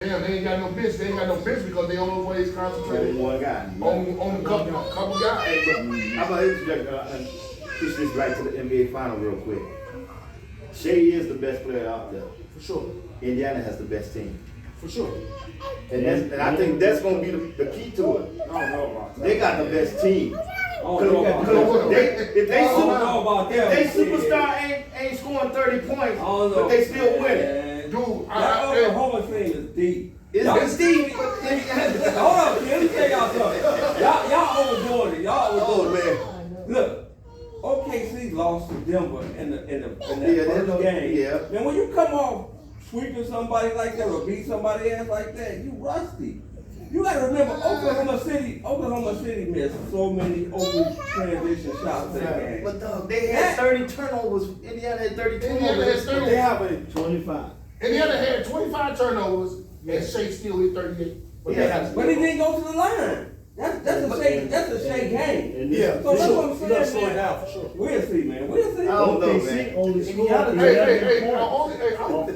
Damn, they ain't got no bench. They ain't got no bench because they always concentrated One guy. on a couple guys. Hey, but I'm gonna interject and push this back to the NBA final real quick. Shea is the best player out there. For sure. Indiana has the best team. For sure. And I think that's gonna be the key to it. I don't know about that. They got the best team. I don't know about that. If they I don't know about that. if they superstar ain't scoring 30 points, I don't know. but they still winning. Man. Dude, That Oklahoma thing is deep. It's deep. Hold up, let me tell y'all something. Y'all overdoing it. Y'all Oh overdoing it. man. Look, OKC lost to Denver in that Yeah, first game. yeah. Man, when you come off sweeping somebody like that or beat somebody ass like that, you rusty. You gotta remember, Oklahoma City missed so many open transition shots that game. But they had 30 turnovers. Indiana had 30 Indiana had turnovers. 30. They have a 25. Indiana had 25 turnovers, and Shea still hit 38. But they Yeah. had But he didn't go to the line. That's a shake game. And Yeah, So for that's sure. what I'm You gotta saying, slow it man. down for sure. We'll see, man. We'll see. I don't know, OKC man. only scored Hey, 11 hey, points. I'm the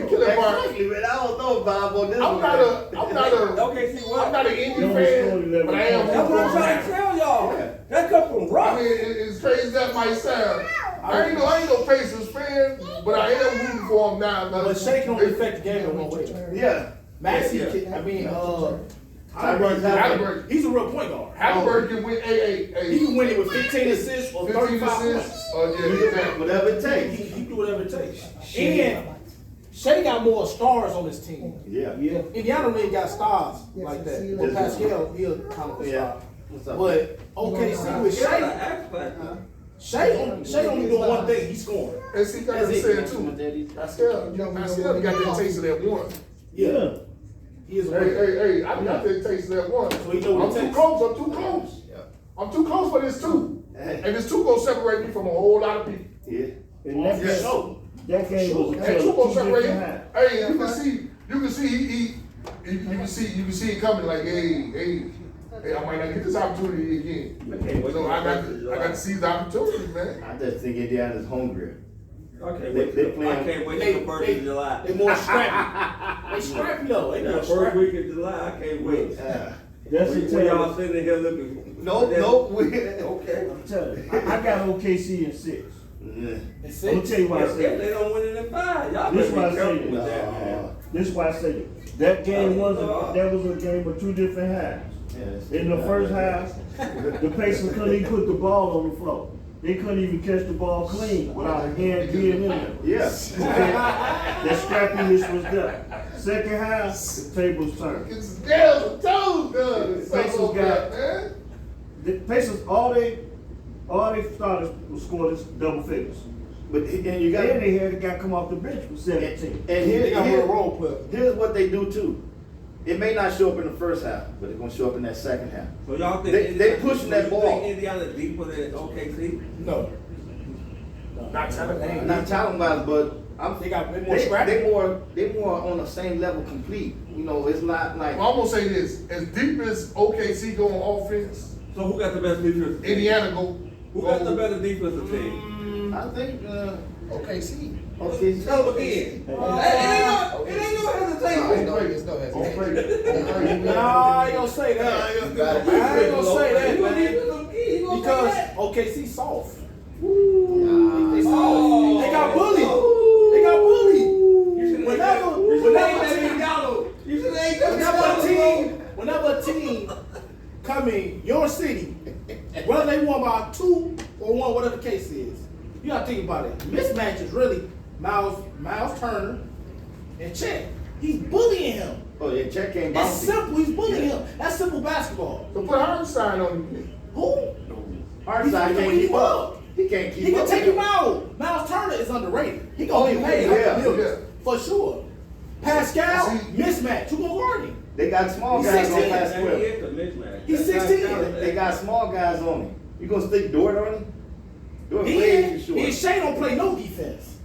killing part. Exactly, man. I don't know, Bob, on this I'm one. not a, Okay, see what? I'm not an Indy Don't fan, score 11 but I am That's what I'm rooting for trying to them. tell y'all. Yeah. That come from I rock. mean, it's crazy as that might sound. I ain't no Pacers fan, but I am rooting for them now. But Shea can only affect the game in one way. Yeah. Maxey, Yeah. Halliburton. he's a real point guard. Halliburton can win He can win it with 15 assists or 15 35 assists. points. Yeah, exactly. Whatever it takes. He do whatever it takes. And Shea got more stars on his team. Yeah. Yeah. Indiana really got stars like that. But Pascal, he'll kind of a Yeah. star. What's up? But OKC with Yeah, Shea, X factor. Shea only doing one thing. He's scoring. And see, like I said too, Pascal got that taste of that one. Yeah. He is a winner. Hey, I got that taste of that one. So he know what I'm it too takes. close, I'm too close. I'm too close for this two. And this two gonna separate me from a whole lot of people. Yeah. And that, Yeah. that game was a And tale two of gonna two separate different me. halves. Hey, you can see you can see it coming like, hey, I might not get this opportunity again. Okay, wait So till I got July. to seize the opportunity, man. I just think Indiana's hungry. Okay, They wait till playing- I can't wait till the first of July. They more scrappy. They scrappy though. They That more first scrappy. week of July, I can't wait. That's When a y'all tale. sitting here looking. Nope. Okay. I'm telling you, I got OKC in 6. And Let me six. tell you why I If say they that. don't win it in 5, y'all This better why I be say careful with that. that, man. This is why I say that. That game was a game of two different halves. In the first half, the Pacers couldn't even put the ball on the floor. They couldn't even catch the ball clean without a hand being in there. Yes. That scrappiness was there. Second half, the tables turned. Get some nails and toes done. Pacers Something got- like that, man. The Pacers, all they started was scoring double figures. But and you got Then they had a guy come off the bench with 17. and They got more role player. here's what they do too. It may not show up in the first half, but it's gonna show up in that second half. So y'all think They pushing that you ball. think Indiana deeper than OKC? No. Not talent. Not talent wise, but They got way more scrappy. they more on the same level complete. You know, it's not like Well, I'm gonna say this: as deep as OKC go on offense, So who got the best defensive team? Indiana go. Who got the better defensive team? I think OKC. okay. Tell them again. It ain't no hesitation. On play. Nah, I ain't gonna say that. I ain't gonna say that, You man. defensive key, you gonna Because say that? OKC soft. Oh. They soft. They got bullied. They got bullied. You should Whenever a team come in your city, whether they won by 2 or 1, whatever the case is, you gotta think about it. Mismatch is really Miles Turner and Chet. He's bullying him. Oh yeah, check came It's bouncy. simple. He's bullying him. That's simple basketball. So put Hartenstein on him. Who? Hartenstein He can't can keep up. He can't keep He up. can take him out. Miles Turner is underrated. He gonna get paid yeah, like millions yeah. for sure. Pascal, See- mismatch. Who gonna guard him? They got small He's guys on 16. that That square. is a mismatch. He's That's not 16. talent. They got small guys on him. You gonna stick Dort on him? Dort way Then, too then short. Shea don't play no defense.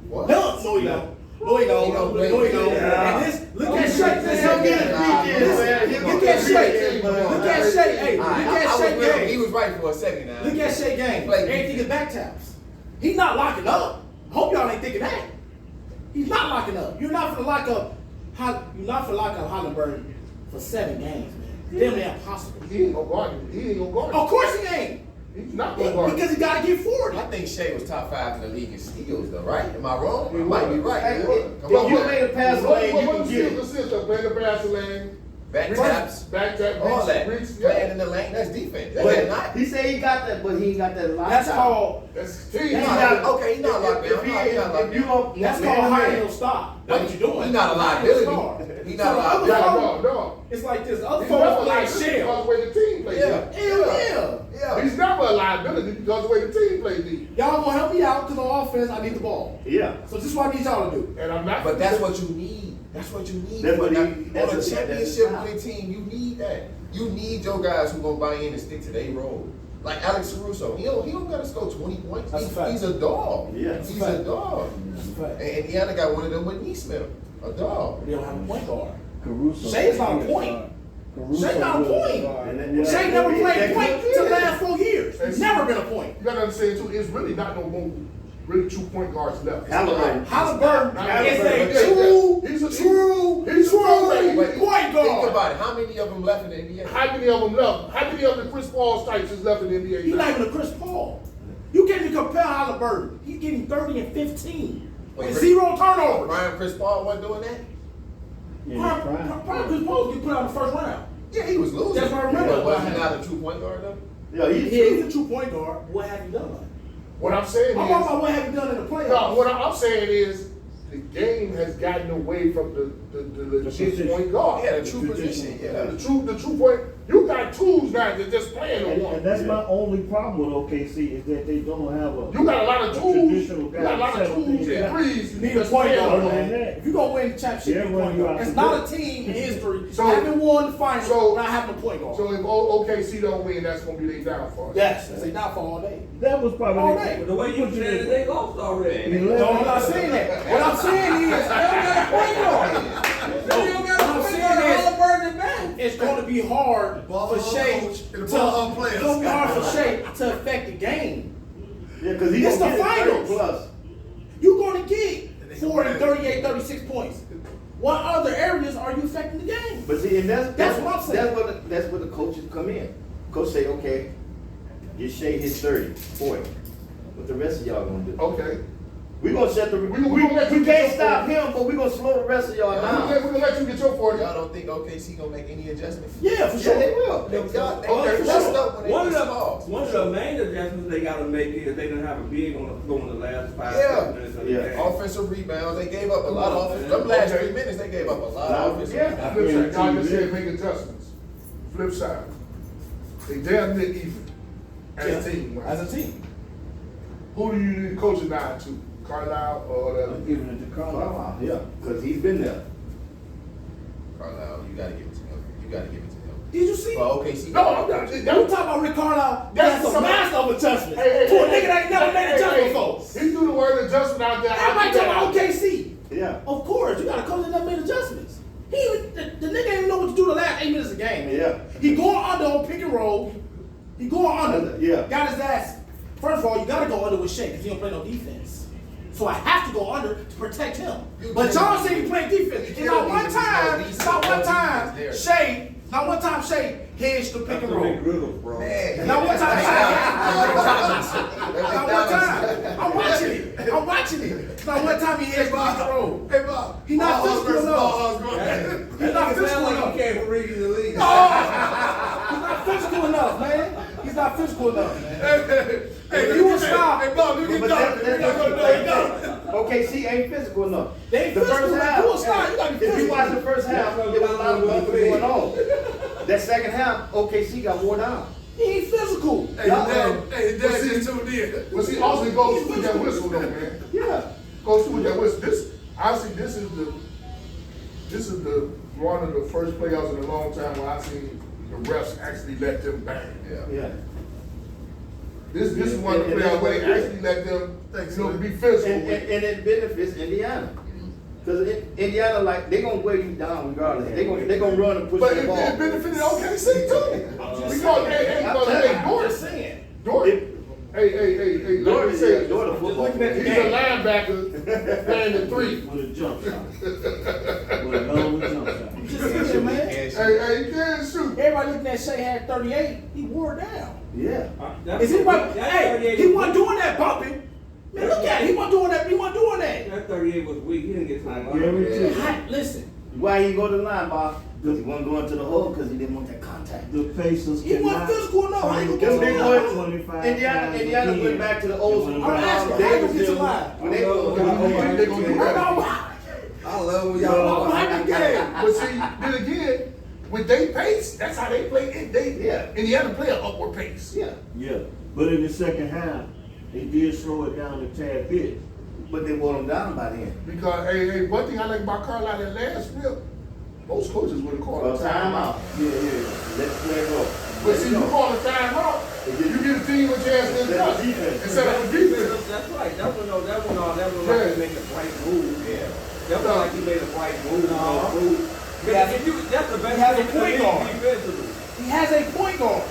What? No, he don't. No, he don't. No, he don't. Yeah. And this, look at Shea. He'll get his weekends, man. He'll Look get at his Shea. weekends, man. Look at Shea. Hey, look at Shea He game. was right for a second now. Look at Shea game. Play Everything is back taps. He's not locking up. Hope y'all ain't thinking that. He's not locking up. You're not gonna lock up you're not for lockout Halliburton for 7 games, man. Damn near impossible. He ain't gonna guard him. He ain't gonna guard him. Of course he ain't. He's not gonna guard him. Because he gotta get 40. I think Shea was top 5 in the league in steals, though, right? Am I wrong? I might be right. Hey, Come on, if you man. made a pass lane, you What can was get the it. assist of playing the pass lane? Back Reach, taps, back tap, all that. reach, Playing yeah. in the lane, that's defense. That's not. But he said he got that, but he ain't got that lockdown. That's called That's team. He's He's not- not- okay, he's not locked down. If he- No, he's not locked if you down. don't- that's man called to high man. heel stop. That's what you're doing. He's not a High heel liability. star. He's So not a the other liability. folks- No. It's like this. Other He's never folks a play liability because shell. of the way the team plays. Yeah. Hell yeah. Yeah. He's never a liability because of the way the team plays. D. Y'all gonna help me out because on offense I need the ball. Yeah. So this is what I need y'all to do. And I'm not. But that's what you need. That's what you need. That's what he- on that's a a- championship that's a winning team, you need that. You need your guys who gonna buy in and stick to their role. Like Alex Caruso, he don't gotta score 20 points. That's a fact. He's a dog. Yeah. That's a He's a fact. dog. That's a fact. And Indiana got one of them with Neesmith, a dog. They don't have a point guard. Caruso. Shay's not a point. Caruso Shea not a was point. guard. And then- Shea never Yeah, played that point could- to the last 4 years. He's never been a point. You gotta understand too. It's really not no more really 2 point guards left. It's Halliburton. Halliburton is a He's true a point Think guard. about it. How many of them left in the NBA? How many of them left? How many of the Chris Paul types is left in the NBA? He's now? not even a Chris Paul. You can't even compare Halliburton. He's getting 30 and 15 Wait, with Chris- 0 turnovers. Brian Chris Paul wasn't doing that? Yeah, he's trying. Probably Chris Paul get put out in the first round. Yeah, he was losing. That's what I remember. But was he not a true point guard though? Yeah, He's a true point guard. What have you done? What I'm saying I'm is, talking about what have you done in the playoffs? no, what I'm saying is, the game has gotten away from the legit position. point guard. Yeah, the true position. Yeah. The true point. You got tools now that just playing on And one. that's my only problem with OKC is that they don't have a. You got a lot of a tools. traditional You got a lot guy, of tools 17 and guy. threes. You need a that's point playing guard, on one. man. If you gonna win the championship, Yeah, you need a point you guard. have It's to not do a team in history So- having won the finals so- without having a point guard. So if OKC don't win, that's gonna be their downfall. Yes, that's a downfall all day. That was probably. All right. But the way you said it, they lost already. Eleven. No, I'm not saying that. What I'm saying is, it's going to be hard for Shea to affect the game. Yeah, because he's It's gonna the get 30 finals. plus. You're going to get 40, 38, 36 points. What other areas are you affecting the game? But see, and That's what I'm saying. That's where the coaches come in. Coach say, okay, get Shea his 30, 40. What the rest of y'all gonna do? Okay. We gonna shut the. We gonna let you we get can't your stop 40. him, but we gonna slow the rest of y'all We're down. gonna let you get your 40. Y'all don't think OKC gonna make any adjustments? Yeah, for Yeah, sure. they will. They Okay, messed up when they One were of small. the main adjustments they gotta make is they didn't have a big on the floor in the last 5 Yeah. minutes of the Yeah. game. Offensive rebounds, they gave up a lot of offensive. Them last 3 minutes, they gave up a lot of offensive Yeah. rebounds. Flip side, God just said make adjustments. Flip side. They damn near even as a team. As a team. Who do you need coaching now to? Carlisle or I'm whatever? giving it to Carlisle. Wow, yeah, because he's been there. Carlisle, you gotta give it to him. You gotta give it to him. Did you see? But OKC. No, I'm not. You talking about Rick Carlisle? That's That's a somebody- master of adjustment. Hey, To a nigga that ain't never made adjustment before. He threw the word adjustment out there. Everybody talking about OKC. Yeah. Of course, you got a coach that never made adjustments. The nigga ain't even know what to do the last 8 minutes of the game, man. Yeah. He going under on pick and roll. He going under. Yeah. Got his ass. First of all, you gotta go under with Shea because he don't play no defense. So I have to go under to protect him. But John said he played defense. And not one time, Shea hedged the pick That's and the roll. big riddles, bro. Man. Not one time. Not Not one time. I'm watching it. Not one time he hedged the pick and roll. Hey, Bob. He's not physical enough. He's not physical He enough. came from reading the league. He's not physical enough, man. He's not physical enough, man. Hey, you will stop. Hey, Bob, you But get that's done. OKC ain't physical enough. They ain't The physical first enough. half. You a star, you gotta be If you physical. watch the first half, it was a lot of bumping going on. That second half, OKC got wore down. He ain't physical. Hey, Dad just tuned in. Well, see, also it goes through with that whistle, though, man. Yeah. Goes through with that whistle. This is the one of the first playoffs in a long time where I seen the refs actually let them bang. Yeah. Yeah. This is one of the And playoffs where they that's- actually let them, be physical And with it. it benefits Indiana. Because Indiana, like, they gonna wear you down regardless. They gonna run and push But the it ball. benefited OKC too. Because, hey, Dort, Just saying. hey, let me say, Dort a football Looking at player. he's a linebacker playing the 3. With a jump shot. a hell of a jump shot. Just saying, man. Hey, you can't shoot. Everybody looking at Shea had 38. He wore it down. Yeah. Is anybody? That Hey, 38 he was wasn't weak. doing that bumping. Man, look at it. He wasn't doing that. He wasn't doing that. That 38 was weak. He didn't get to the line. Guarantee you. Listen, Why he go to the line, boss? Because he wasn't going to the hole because he didn't want that contact. The Pacers he wasn't cannot. physical enough. How you Them gonna big get to the boys, line? 25 Indiana times went again. back to the old school. I'm asking, how you get to the line? When they I go, don't know. They gonna do I that. know. I love when I'm y'all. behind the game. But see, then again, with they pace, that's how they play. Yeah. Indiana play an upward pace. yeah, Yeah, but in the second half, they did slow it down a tad bit. but they wore them down by then. Because hey, one thing I like about Carlisle that last trip, most coaches would have called Well, a time timeout. out. Yeah. Let the play go. But see, you call a timeout, you get a team with a chance to adjust and set up a defense. That's right. That one like Yeah. he made the right move. Yeah. That one like he made the right move. That's the best He has a thing to point do guard. defensively. He has a point guard.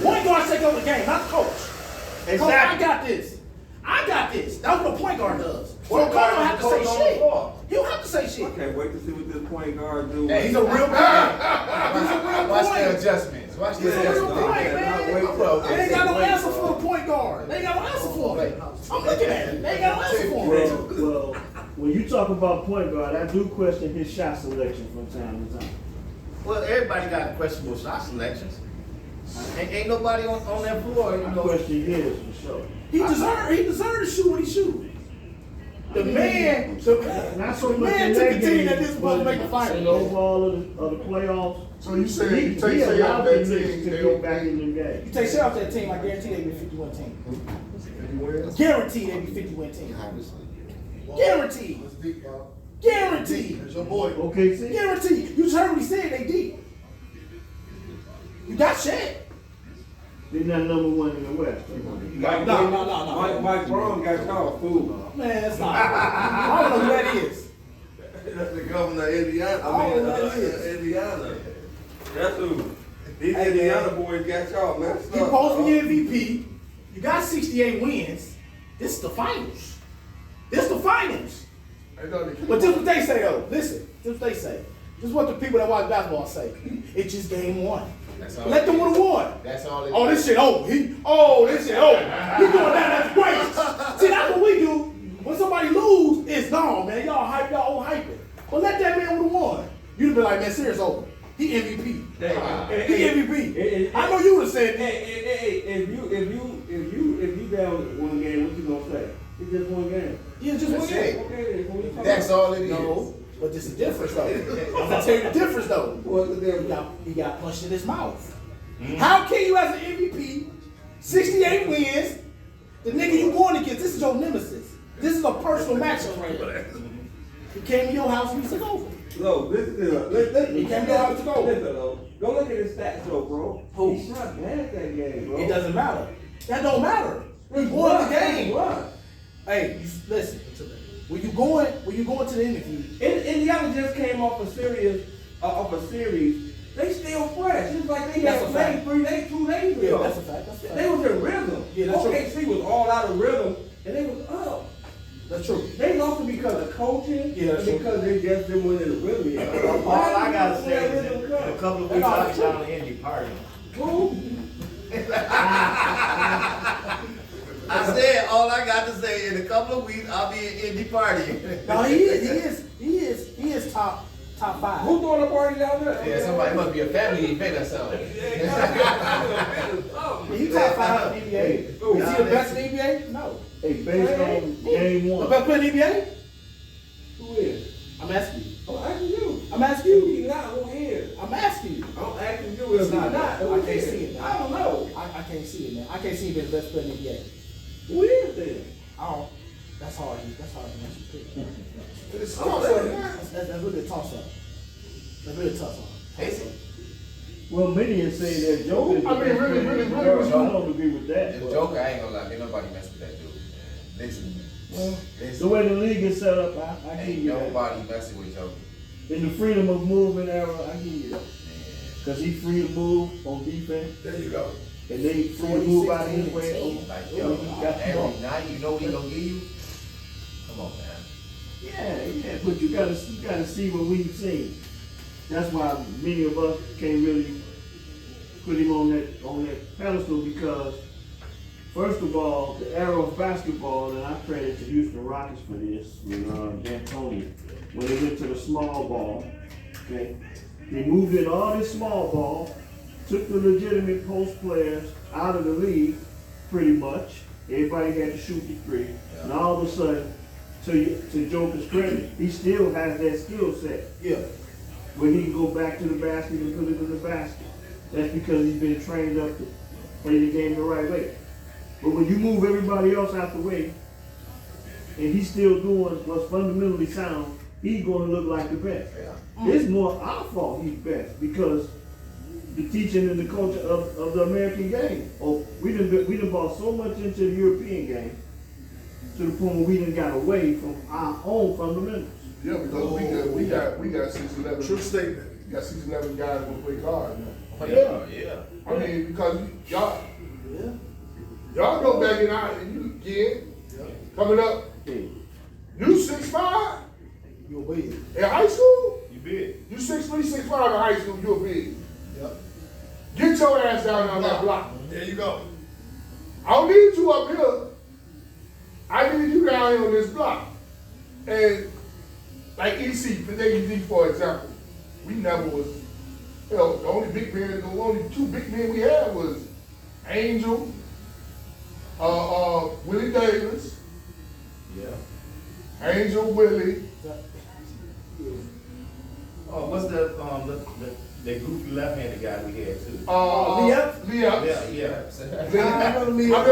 Point guard take over the game, not the coach. Coach, I got this. I got this. That's what a point guard does. So Point coach guard don't have to say is the coach on the shit. floor. He don't have to say shit. I can't wait to see what this point guard do. Hey, he's a real player. He's a real Watch the player. adjustments. Watch He's the a real adjustments. player, man. They ain't got no answer for the point guard. They ain't got no answer for it. I'm looking at it. They ain't got no answer for it. Well, when you talk about point guard, I do question his shot selection from time to time. Well, everybody got questionable shot selections. Ain't nobody on that floor, you I know. question his for sure. He deserved to shoot what he shoot. The man, Not so the much man in took that a team game, that this supposed to but make the in finals. the overall of the playoffs, So you say you he take say allowed out the that Knicks team, to they get don't back in the You game. take shit off that team, I guarantee they be a 51 team. Guarantee they be 51 team. Guaranteed. Guaranteed. That's your boy. Okay, see? Guaranteed. You just heard what he said, they deep. You got shit. They're not number one in the West. No. Mike Brown got y'all fooled. Man, that's not. I don't know who that is. That's the governor of Indiana. I don't know who that is. Indiana. That's who. These Indiana boys got y'all messed up. You supposed to be MVP. You got 68 wins. This is the finals. This is the finals. They know they But this is what they say though. Listen, this is what they say. This is what the people that watch basketball say. It's just game one. That's all Let it them is. would have won. That's all it Oh, is. this shit over. This shit over. He doing that, that's great. See, that's what we do. When somebody lose, it's gone, man. Y'all hype, y'all overhype it. But let that man would have won. You'd have been like, man, serious over. He MVP. He MVP. I know you would have said that. Hey, if you down one game, what you gonna say? It's just one game. Yeah, just one That's game. it. Okay, then, what you talking That's about? all it is. No, but this is the difference though. I'm gonna tell you the difference though. What's the difference? He got punched in his mouth. How can you as an MVP, 68 wins, the nigga you going against, this is your nemesis. This is a personal matchup right here. He came to your house and he took over. No, this is listen. He can't go out to go. Listen, though. Go look at his stats, though, bro. Who? He shot bad that game, bro. It doesn't matter. That don't matter. He He won the game. What? Hey, listen. When you going to the interview, Indiana just came off a series. They still fresh. It's like they That's had a played fact. 2 days yeah, ago. that's a fact. That's a fact. They was in rhythm. Yeah, that's true. OKC was all out of rhythm, and they was up. That's true. They lost it because of coaching, Yeah, that's and true. because they just didn't win in the rhythm yet. All I gotta say is in a couple of weeks I'll be down in Indy party. Who? I said all I got to say in a couple of weeks I'll be in Indy party. No, he is top 5. Who throwing a party down there? Yeah, somebody must be a family event or something. He top 5 in the NBA. Who? Is he the best in the NBA? No. Hey, based on game The one, best player in the NBA? Who is? I'm asking you. I'm asking you. I'm asking you. He not. Who is? I'm asking you. I'm asking you. It's If not he that. Who I can't is? see it, man. I don't know. I can't see it, man. I can't see him being the best player in the NBA. Who is then? I don't. That's hard. That's hard to answer. Pick. It's tough. That's really a toss up. That's really a toss up. Is it? well, many are saying that Joker is the I mean, best really, player in the really, world. really. I don't agree with that. The but- Joker, I ain't gonna lie, ain't nobody mess with that dude. Listen, Well, the listen. way the league is set up, I give Ain't you that. nobody messing with Joker. In the freedom of movement era, I give you that. Man. Because he's free to move on defense, There you go. and they free to move out his way. Like, on- yo, he got the ball. every night you know he gonna give you. Come on, man. Yeah, but you gotta see what we've seen. That's why many of us can't really put him on that pedestal because, first of all, the era of basketball, and I credit the Houston Rockets for this with D'Antoni, when they went to the small ball, okay, they moved in all this small ball, took the legitimate post players out of the league, pretty much. Everybody had to shoot the three, and all of a sudden, to Joker's credit, he still has that skill set. Yeah. Where he can go back to the basket and put it in the basket. That's because he's been trained up to play the game the right way. But when you move everybody else out the way, and he's still doing what's fundamentally sound, he's going to look like the best. It's more our fault he's best because the teaching and the culture of the American game. Oh, we done brought so much into the European game to the point where we done got away from our own fundamentals. Yeah, because we got 6'11". True statement. We got 6'11" guys who play hard, man. Yeah. I mean, because y'all go back in our, you coming up, Hey, you 6'5" You're big. in high school? You big. You 6'3", 6'5" in high school, you're big. Yep. Get your ass down on that block. There you go. I don't need you up here. I need you down here on this block. And like EC, for example, we never was, the only two big men we had was Angel, Willie Davis, Yeah. Angel Willie. Oh, what's the goofy left-handed guy we had too? Leah. Yeah. I'm just saying. Hey, when we play,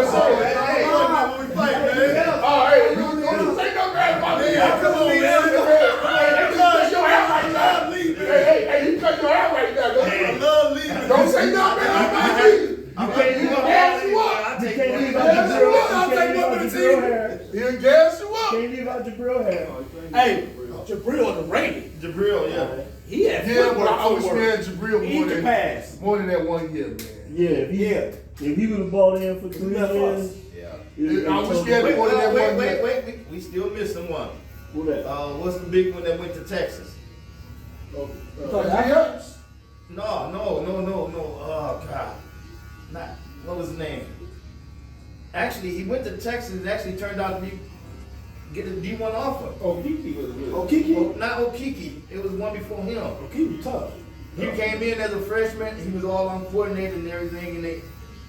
man. oh, hey, don't say no bad about me. Come on, man. Hey, you cut your hair right now. Hey, you cut your hair right now. I love leaving. Don't say no bad about me. I'm He'll gas you up. I take can't leave one. out Yes, your you grill. will. I'll You take can't leave one out for your the grill hair. He'll gas you up. Can't leave out your grill hair. Hey, Jabril underrated. Jabril, yeah. He had Yeah, but footwork, I wish footwork. we had Jabril He can pass. more than that 1 year, man. Yeah, if he would have bought in for 3 left years, us. Yeah. I wish we had more than that 1 year. Wait. We still missing one. Who that? What's the big one that went to Texas? Yes. No. Oh, God. What was his name? Actually, he went to Texas and actually turned out to get a D1 offer. Oh, Kiki was good. Oh, Kiki. Not Okiki. It was one before him. Oh, Kiki tough. He came in as a freshman. He was all uncoordinated and everything,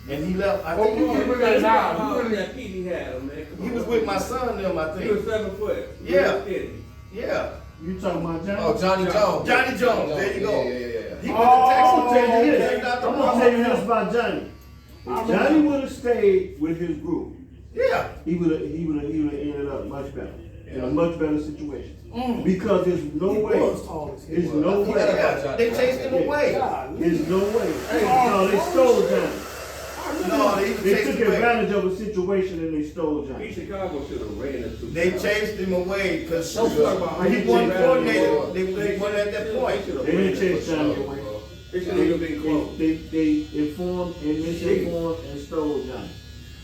and he left. I think Okiki was there now. How that Petey had him, man. he was with my son. Them, I He was think. 7 foot. Yeah. He was skinny. Yeah. You talking about Johnny? Oh, Johnny Jones. Johnny Jones. There you go. Yeah. He I'm went to Texas. gonna tell you He this. turned out to I'm gonna tell you this about Johnny. If Johnny would have stayed with his group, Yeah. he would have ended up much better in a much better situation. Because there's no He way. was tall as hell. There's no I forgot way. about Johnny. They chased him away. There's no way. No, they stole Johnny. No, they They chased took him away. advantage of a situation and they stole Johnny. East Chicago should have ran it too. They chased him away because Don't talk about how he you wasn't chased coordinated. him. They wasn't at that point. They didn't chase Johnny away. It should have been close. They informed and misinformed and stole Johnny.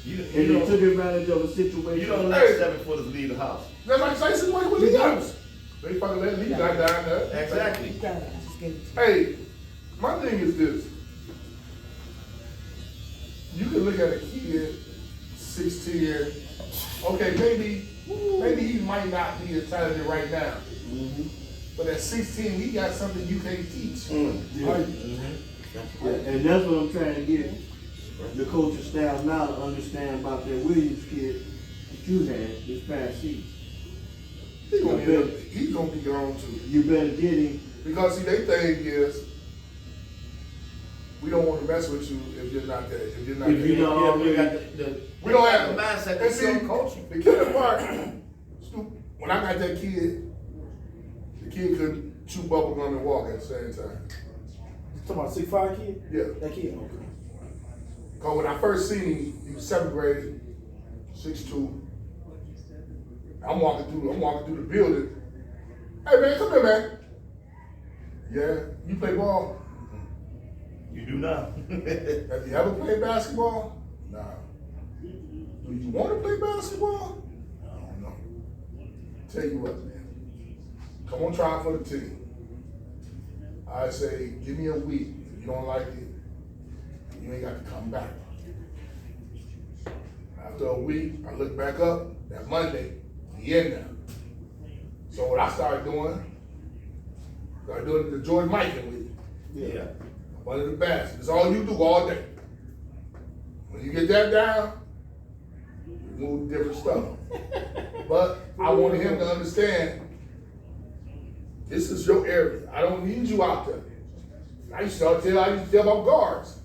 You And they don't, took advantage of a you situation. don't let 7-footers leave the house. That's like Tyson White with the Youngs. They fucking let Lee guy down there. Exactly. Hey, my thing is this. You can look at a kid, 16, okay, maybe he might not be as talented right now. But at 16, he got something you can't teach. Yeah, and that's what I'm trying to get the coaching staff now to understand about that Williams kid that you had this past season. He's gonna be gone too. You better get him. Because see, they thing is, we don't want to mess with you if you're not there. If you're not If there. you're not- Yeah, we got the We don't have the mindset And that's see, self coaching. the killer part, when I got that kid, the kid couldn't chew bubble gum and walk at the same time. You talking about 6'5" kid? Yeah. That kid, okay. Cause when I first seen him, he was 7th grade, 6'2". I'm walking through the building. Hey man, come here, man. Yeah, you play ball? You do not. Have you ever played basketball? Nah. Do you want to play basketball? I don't know. Tell you what, man. come on try for the team. I say, give me a week. If you don't like it, you ain't got to come back. After a week, I look back up, that Monday, he in there. So what I started doing the Jordan Mikan with you. Yeah. One of the best. It's all you do all day. When you get that down, you move different stuff. But I wanted him to understand, this is your area. I don't need you out there. I used to tell my guards,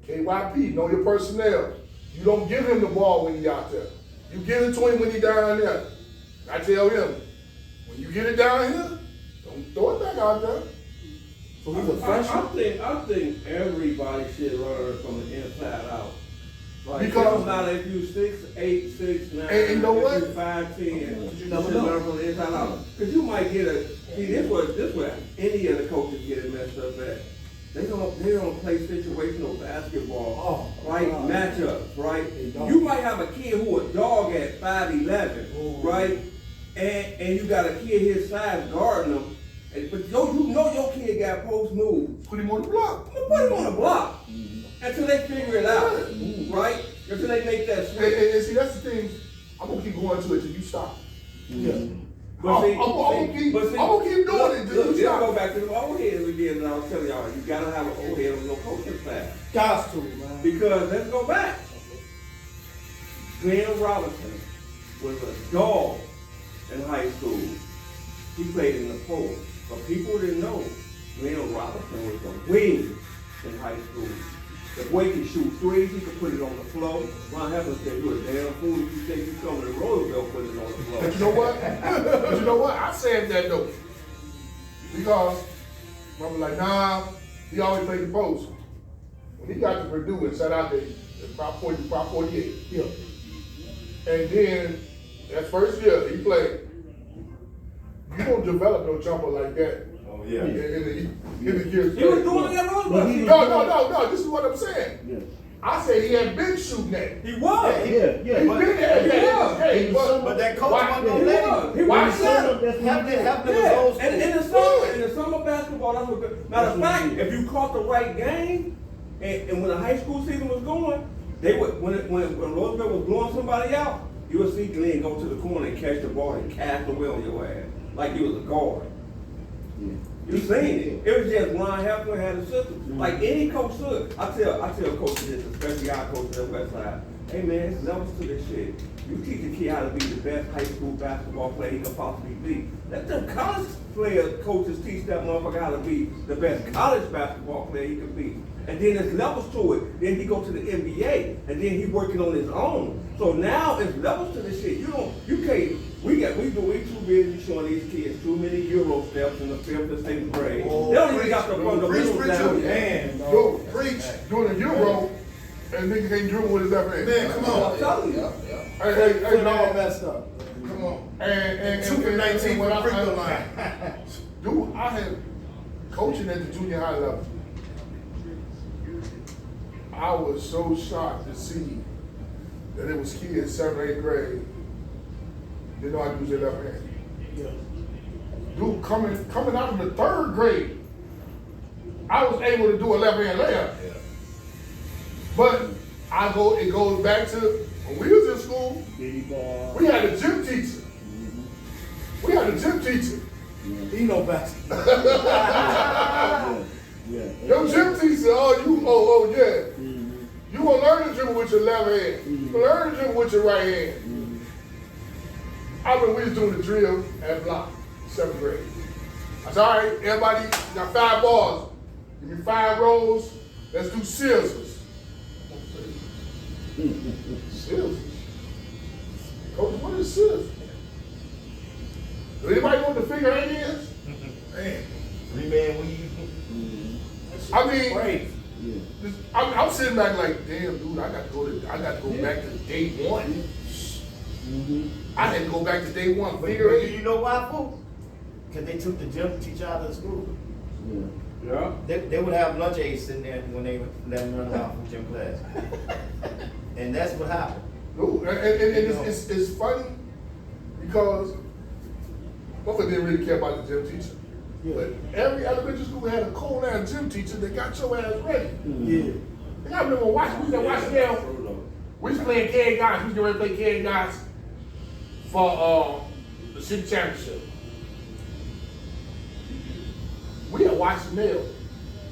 KYP, know your personnel. You don't give him the ball when he's out there. You give it to him when he's down there. I tell him, when you get it down here, don't throw it back out there. So he's a freshman. I think everybody should run from the inside out. Like, Because- it's not if you 6'8", 6'9", And you know what? if you 5'10", you never should know. run from the inside out. Cause you might get this where any of the coaches get it messed up at. They don't play situational basketball, Oh, right? God. Matchups, right? They don't. You might have a kid who a dog at 5'11", Oh. right? And you got a kid his size guarding him, but you know your kid got post moves. Put him on the block. I'm gonna put him on the block until they figure it out, right? Until they make that And switch. see, that's the thing. I'm gonna keep going to it till you stop. Yeah. But see, I'm gonna keep doing it till Look, you let's go stop. back to the old heads again, and I was telling y'all, you gotta have an old head on your coaching staff. Got to, man. Because let's go back. Glenn Robinson was a dog in high school. He played in the post. But people didn't know Glenn Robinson was a wing in high school. The boy can shoot threes, he could put it on the floor. Ron Heflin said, you a damn fool if you think you come to Roosevelt, put it on the floor. But you know what? But you know what? I said that though. Because I was like, nah, he always played the post. When he got to Purdue and sat out there, Prop 48. Yeah. And then that first year he played. You don't develop no jumper like that. Oh In yeah. the years. He was doing it at But he- Roosevelt. No, this is what I'm saying. Yeah. I said he had been shooting that. He was. Yeah, He yeah. been there. He was. But that coach Why- wasn't gonna He let was. him. He Why was. should That's what he Heflin did. was Yeah, old school. and in the summer basketball, that's what good. Matter of That's what fact, he did. if you caught the right game, and when the high school season was going, they would when Roosevelt was blowing somebody out, you would see Glenn go to the corner and catch the ball and cast away on your ass like he was a guard. You seen it. It was just Ron Heflin had a system. Like any coach should. I tell coaches this, especially our coaches at Westside. Hey man, it's levels to this shit. You teach a kid how to be the best high school basketball player he could possibly be. Let them college coaches teach that motherfucker how to be the best college basketball player he could be. And then there's levels to it. Then he go to the NBA, and then he working on his own. So now it's levels to this shit. We too busy showing these kids too many Euro steps in the 5th and 6th grade. Oh, they don't even preach, got the preach, fundamentals preach, down preach. yet. Man, dog. Yo, preach doing a Euro, and nigga can't dribble with his left hand. Man, come I'm on. telling you. Hey, Foot all man. messed up. Come on. And 2 for 19 when from the free throw I- line. Dude, I had coaching at the junior high level. I was so shocked to see that it was kids 7th or 8th grade didn't know how to use their left hand. Yeah. Dude, coming out of the 3rd grade, I was able to do a left hand layup. Yeah. But it goes back to when we was in school, Diddy ball. we had a gym teacher. We had a gym teacher. He know best. Yeah. Your gym teacher, yeah. You gonna learn to dribble with your left hand. You gonna learn to dribble with your right hand. I remember we was doing the drill at block, 7th grade. I said, all right, everybody got 5 balls. Give me 5 rolls. Let's do scissors. Scissors? Coach, what is scissors? Do anybody know what the figure 8 is? Man. 3-man weave. I mean, Great. Yeah. I'm sitting back like, damn, dude, I got to go back to day 1. I had to go back to day 1. But Figure do 8. you know why, fool? Because they took the gym teacher out of the school. Yeah. They would have lunch aides sitting there when they let them run out from gym class. And that's what happened. Dude, and it's funny because Motherfucker didn't really care about the gym teacher. Yeah. But every elementary school had a cold ass gym teacher that got your ass ready. Yeah. I remember watching, we used to watch them. We was playing Can Guys. We used to already play Can Guys for the city championship. We had watched Chanel.